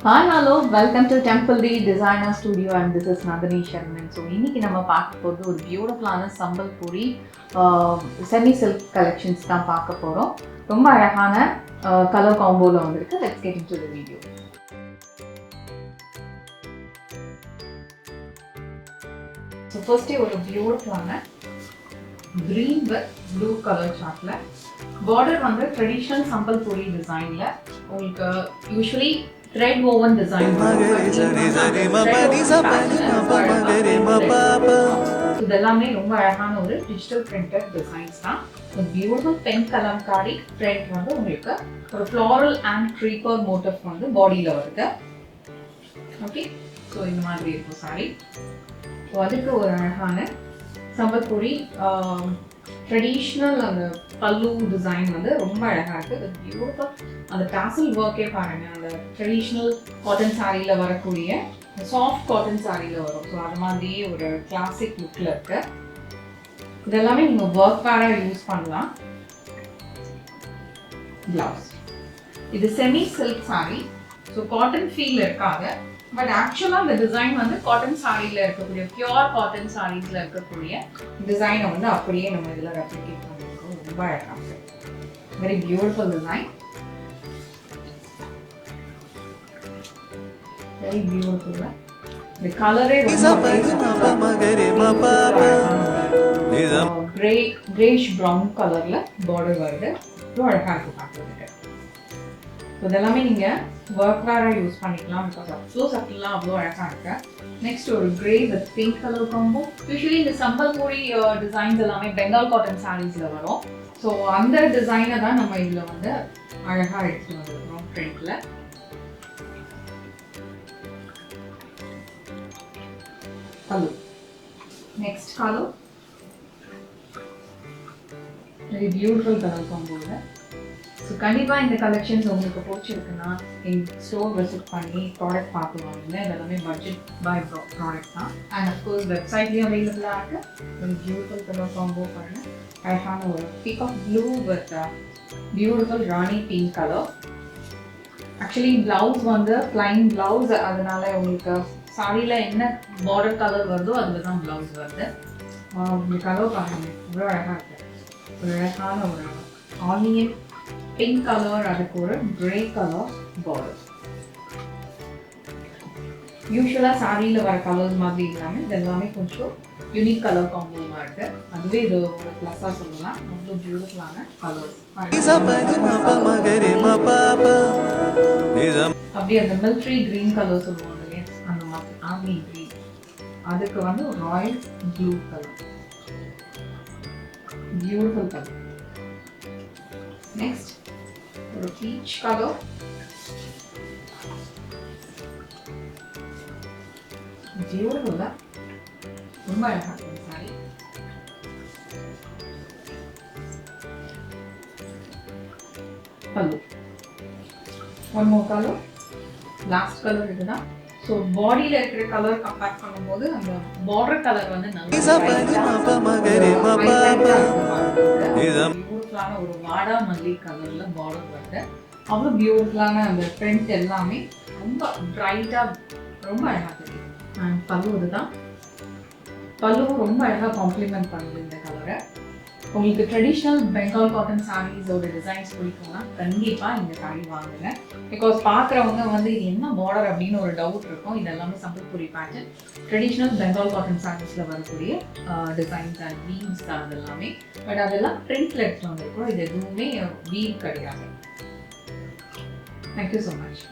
Hi, hello, welcome to Temple D Designer Studio and this is Nandini Sharman. So, இன்னைக்கு நம்ம பார்க்க போகிறது ஒரு பியூட்டிஃபுல்லான சம்பல்பூரி செமி சில்க் கலெக்ஷன்ஸ் தான் பார்க்க போகிறோம். ரொம்ப அழகான கலர் காம்போவில் வந்திருக்கு. Let's get into the video. So ஃபர்ஸ்டே ஒரு பியூட்டிஃபுல்லான green with blue color chartல border வந்து ட்ரெடிஷனல் சம்பல்பூரி டிசைன்ல உங்களுக்கு யூசுவலி thread woven design இதெல்லாமே ரொம்ப அழகான ஒரு டிஜிட்டல் பிரிண்டட் டிசைன்ஸ் தான். ஒரு பியூட்டிஃபுல் பென் கலம்காரி பிரிண்ட் வந்து உங்களுக்கு ஒரு ஃப்ளாரல் அண்ட் க்ரீப்பர் மோட்டிவ் வந்து பாடியில் வருது. ஓகே, ஸோ இந்த மாதிரி இருக்கும் சாரி. ஸோ அதுக்கு ஒரு அழகான சம்பல்பூரி ட்ரெடிஷ்னல் அந்த பல்லு டிசைன் வந்து ரொம்ப அழகாக இருக்குது. பியூட்டிஃபுல் அந்த டாசல் ஒர்க்கே பாருங்கள், அந்த ட்ரெடிஷ்னல் காட்டன் சாரியில் வரக்கூடிய சாஃப்ட் காட்டன் சாரியில் வரும். ஸோ அது மாதிரியே ஒரு கிளாசிக் லுக்கில் இருக்கு. இதெல்லாமே நீங்கள் ஒர்க் வேராக யூஸ் பண்ணலாம். ப்ளவுஸ் இது semi silk sorry. So cotton feel இருக்காது, பட் ஆக்சுவலாக அந்த டிசைன் வந்து காட்டன் சாரியில் இருக்கக்கூடிய பியூர் காட்டன் சாரீஸில் இருக்கக்கூடிய டிசைனை வந்து அப்படியே நம்ம இதில் ரெப்ளிகேட் பண்ணியிருக்கோம். ரொம்ப அழகாக very beautiful design, very beautiful. இந்த கலரே கிரேஷ் ப்ரௌன் கலரில் பார்டர் வருது. ரொம்ப அழகாக இருக்குது பார்க்குறதுக்கு. ஸோ இதெல்லாமே நீங்கள் ஒர்க் வேராக யூஸ் பண்ணிக்கலாம். பிகாஸ் அவ்வளோ சட்டிலாம் அவ்வளோ அழகாக இருக்கு. நெக்ஸ்ட் ஒரு grey with pink colour combo. Usually இந்த சம்பல்பூரி டிசைன்ஸ் எல்லாமே பெங்கால் காட்டன் சாரீஸில் வரும். ஸோ அந்த டிசைனை தான் நம்ம இதில் வந்து அழகாக எடுத்துகிட்டு வந்துருக்கோம் பிரிண்டில். Hello next colour very beautiful colour காம்போவில். ஸோ கண்டிப்பாக இந்த கலெக்ஷன்ஸ் உங்களுக்கு பிடிச்சிருக்குன்னா எங்கள் ஸ்டோர் விசிட் பண்ணி ப்ராடக்ட் பார்த்துவாங்க. இதெல்லாமே பட்ஜெட் பை ப்ராடக்ட் தான். அண்ட் அஃப்கோர்ஸ் வெப்சைட்லேயும் அவைலபிளாக இருக்குது. ஒரு பியூட்டிஃபுல் கலர் காம்போ பாருங்கள். அழகான ஒரு peacock blue with beautiful rani pink colour. Actually blouse வந்து பிளைன் ப்ளவுஸ், அதனால உங்களுக்கு சாரியில் என்ன பார்டர் கலர் வருதோ அதில் தான் ப்ளவுஸ் வருது. இந்த கலர் பாருங்கள், ரொம்ப அழகாக இருக்குது. ஒரு அழகான ஒரு ஆனியன் பிங்க் கலர், அதுக்கு ஒரு கிரே கலர் பார்டர். யூஸ்வலாக சாரியில் வர கலர்ஸ் மாதிரி இல்லாமல் இது எல்லாமே கொஞ்சம் யூனிக் கலர் காம்போவாக இருக்குது. அதுவே இது ஒரு ப்ளஸ்ஸாக சொல்லலாம். ரொம்ப பியூட்டிஃபுல்லான கலர்ஸ். அப்படியே அந்த மிலிட்ரி க்ரீன் கலர் சொல்லுவாங்க இல்லையா, அந்த மாதிரி ஆர்மி க்ரீன், அதுக்கு வந்து ஒரு Royal blue colour, beautiful colour. Next ஒரு பீச் கலர். பியூட்டிஃபுல்லா ரொம்ப அழகா இருக்கு சாரி. பல்லு one more colour, last colour இதுதான். ஸோ பாடியில் இருக்கிற கலர் கம்பேர் பண்ணும்போது அந்த பார்டர் கலர் வந்து பியூட்டிஃபுல்லான ஒரு வாடா மல்லி கலர்ல பார்டர் வருது. அவ்வளோ பியூட்டிஃபுல்லான அந்த பிரிண்ட் எல்லாமே ரொம்ப பிரைட்டாக ரொம்ப அழகாக தெரியும். அண்ட் பல்லு இதுதான். பல்லுவும் ரொம்ப அழகாக காம்ப்ளிமெண்ட் பண்ணுது இந்த கலரை. உங்களுக்கு ட்ரெடிஷ்னல் பெங்கால் காட்டன் சாரீஸோட டிசைன்ஸ் பிடிக்கும்னா கண்டிப்பாக இந்த சாரீ வாங்குங்க. பிகாஸ் பார்க்குறவங்க வந்து இது என்ன பார்டர் அப்படின்னு ஒரு டவுட் இருக்கும். இது எல்லாமே சம்பல்பூரி பேட்டர்ன் ட்ரெடிஷ்னல் பெங்கால் காட்டன் சாரீஸில் வரக்கூடிய டிசைன்ஸ் அண்ட் வீவ்ஸ் தான் அது எல்லாமே. பட் அதெல்லாம் பிரிண்ட்ல எடுத்து வந்திருக்கோம். இது எதுவுமே வீவ் கிடையாது. Thank you so much.